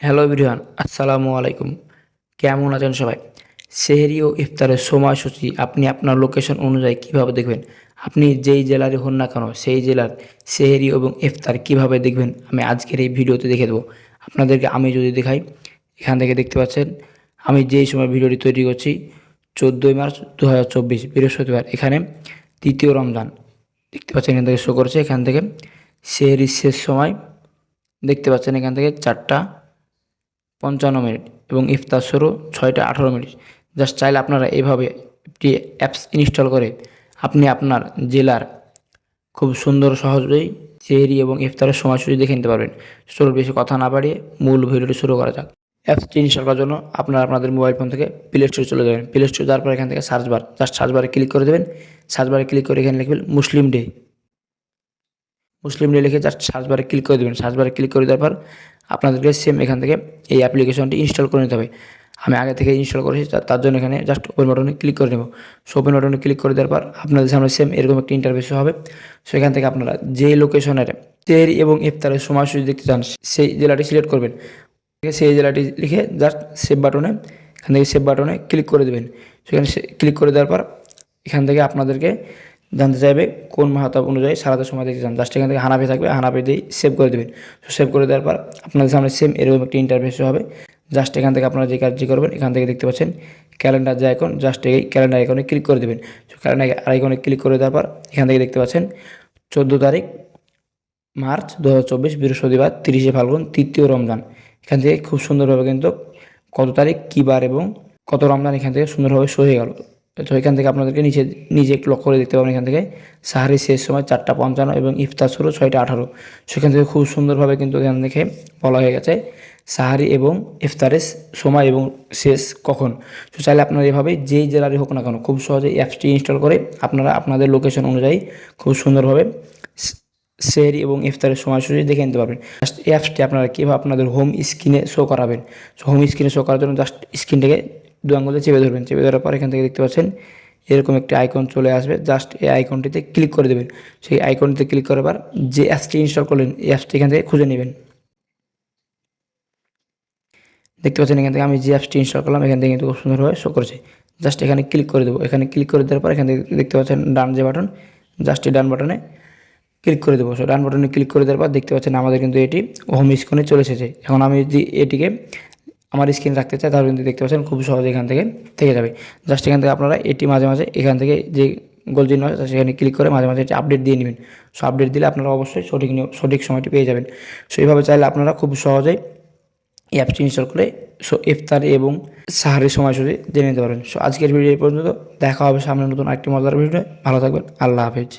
Hello everyone, আসসালামু আলাইকুম। কেমন আছেন সবাই? সেহরি ও ইফতারের সময়সূচি আপনি আপনার লোকেশন অনুযায়ী কিভাবে দেখবেন? আপনি যেই জেলারই হন না কেন সেই জেলার সেহরি এবং ইফতার কিভাবে দেখবেন আমি আজকের এই ভিডিওতে দেখে দেবো। আপনাদেরকে আমি যদি দেখাই, এখান থেকে দেখতে পাচ্ছেন আমি যেই সময় ভিডিওটি তৈরি করছি 14ই মার্চ 2024 বৃহস্পতিবার। এখানে তৃতীয় রমজান দেখতে পাচ্ছেন, এখান থেকে শো করছে। এখান থেকে সেহরির শেষ সময় দেখতে পাচ্ছেন এখান থেকে 4টা 55 মিনিট এবং ইফতার শুরু 6টা 18 মিনিট। জাস্ট চাইলে আপনারা এভাবে একটি অ্যাপস ইনস্টল করে আপনি আপনার জেলার খুব সুন্দর সহজেই সেহরি এবং ইফতারের সময়সূচি দেখে নিতে পারবেন। চলুন বেশি কথা না বাড়িয়ে মূল ভিডিওটি শুরু করা যাক। অ্যাপসটি ইনস্টল করার জন্য আপনারা আপনাদের মোবাইল ফোন থেকে প্লে স্টোরে চলে যাবেন। প্লে স্টোরে যাওয়ার পর এখান থেকে সার্চ বার, জাস্ট সার্চ বারে ক্লিক করে দেবেন। সার্চ বারে ক্লিক করে এখানে লিখবেন মুসলিম ডে। মুসলিম ডে লিখে জাস্ট সার্চ বারে ক্লিক করে দেবেন। সার্চ বারে ক্লিক করে দেওয়ার পর আপনাদেরকে সেম এখান থেকে এই অ্যাপ্লিকেশনটি ইনস্টল করে নিতে হবে। আমি আগে থেকে ইনস্টল করেছি, তার জন্য এখানে জাস্ট ওপেন বাটনে ক্লিক করে নেব। সো ওপেন বাটনে ক্লিক করে দেওয়ার পর আপনাদের সামনে সেম এরকম একটি ইন্টারফেস হবে। সো এখান থেকে আপনারা যে লোকেশনের সেহরি এবং ইফতারের সময়সূচি দেখতে চান সেই জেলাটি সিলেক্ট করবেন। সেই জেলাটি লিখে জাস্ট সেভ বাটনে, এখান থেকে সেভ বাটনে ক্লিক করে দেবেন। সেখানে ক্লিক করে দেওয়ার পর এখান থেকে আপনাদেরকে জানতে চাইবে কোন মাহতাব অনুযায়ী সারাতে সময় দেখতে চান। জাস্ট এখান থেকে হানাফি থাকবে, হানাফি দিয়ে সেভ করে দেবেন। তো সেভ করে দেওয়ার পর আপনাদের সামনে সেম এরকম একটি ইন্টারফেস হবে। জাস্ট এখান থেকে আপনারা যে কাজটি করবেন, এখান থেকে দেখতে পাচ্ছেন ক্যালেন্ডার যে আইকন, জাস্ট এই ক্যালেন্ডার আইকনে ক্লিক করে দেবেন। তো ক্যালেন্ডার আইকনে ক্লিক করে দেওয়ার পর এখান থেকে দেখতে পাচ্ছেন 14 তারিখ মার্চ 2024 বৃহস্পতিবার 30শে ফাল্গুন তৃতীয় রমজান। এখান থেকে খুব সুন্দরভাবে কিন্তু কত তারিখ কী বার এবং কত রমজান এখান থেকে সুন্দরভাবে শো হয়ে গেল। তো এখান থেকে আপনাদেরকে নিজে একটু লক্ষ্য করে দেখতে পাবেন। এখান থেকে সাহারির শেষ সময় 4টা 55 এবং ইফতার শুরু 6টা 18। সেখান থেকে খুব সুন্দরভাবে কিন্তু এখান থেকে বলা হয়ে গেছে সাহারি এবং ইফতারের সময় এবং শেষ কখন। তো চাইলে আপনারা এভাবে যেই জেলারই হোক না কেন খুব সহজে অ্যাপসটি ইনস্টল করে আপনারা আপনাদের লোকেশন অনুযায়ী খুব সুন্দরভাবে সেহরি এবং ইফতারের সময়সূচি দেখে নিতে পারবেন। জাস্ট এই অ্যাপসটি আপনারা কীভাবে আপনাদের হোম স্ক্রিনে শো করাবেন। সো হোম স্ক্রিনে শো করার জন্য জাস্ট স্ক্রিনটাকে 2 আঙুলে চেপে ধরবেন। চেপে ধরার পর এখান থেকে দেখতে পাচ্ছেন এরকম একটি আইকন চলে আসবে। জাস্ট এই আইকনটিতে ক্লিক করে দেবেন। সেই আইকনটিতে ক্লিক করার পর যে অ্যাপসটি ইনস্টল করলেন এই অ্যাপসটি এখান থেকে খুঁজে নেবেন। দেখতে পাচ্ছেন এখান থেকে আমি যে অ্যাপসটি ইনস্টল করলাম এখান থেকে কিন্তু খুব সুন্দরভাবে শো করেছে। জাস্ট এখানে ক্লিক করে দেবো। এখানে ক্লিক করে দেওয়ার পর এখান থেকে দেখতে পাচ্ছেন ডান যে বাটন, জাস্ট এই ডান বাটনে ক্লিক করে দেবো। সো ডান বাটনে ক্লিক করে দেওয়ার পর দেখতে পাচ্ছেন আমাদের কিন্তু এটি হোম স্ক্রিনে চলে এসেছে। এখন আমি যদি এটিকে আমার স্ক্রিনে রাখতে চাই তাহলে কিন্তু দেখতে পাচ্ছেন খুব সহজে এখান থেকে যাবে। জাস্ট এখান থেকে আপনারা এটি মাঝে মাঝে এখান থেকে যে গোল চিহ্ন আছে সেখানে ক্লিক করে মাঝে মাঝে এটি আপডেট দিয়ে নেবেন। সো আপডেট দিলে আপনারা অবশ্যই সঠিক সময়টি পেয়ে যাবেন। সো এইভাবে চাইলে আপনারা খুব সহজেই এই অ্যাপটি ইনস্টল করে ইফতার এবং সাহারির সময়সূচি জেনে নিতে পারবেন। সো আজকের ভিডিও এই পর্যন্ত। দেখা হবে সামনে নতুন আরেকটি মজার ভিডিও। ভালো থাকবেন। আল্লাহ হাফেজ।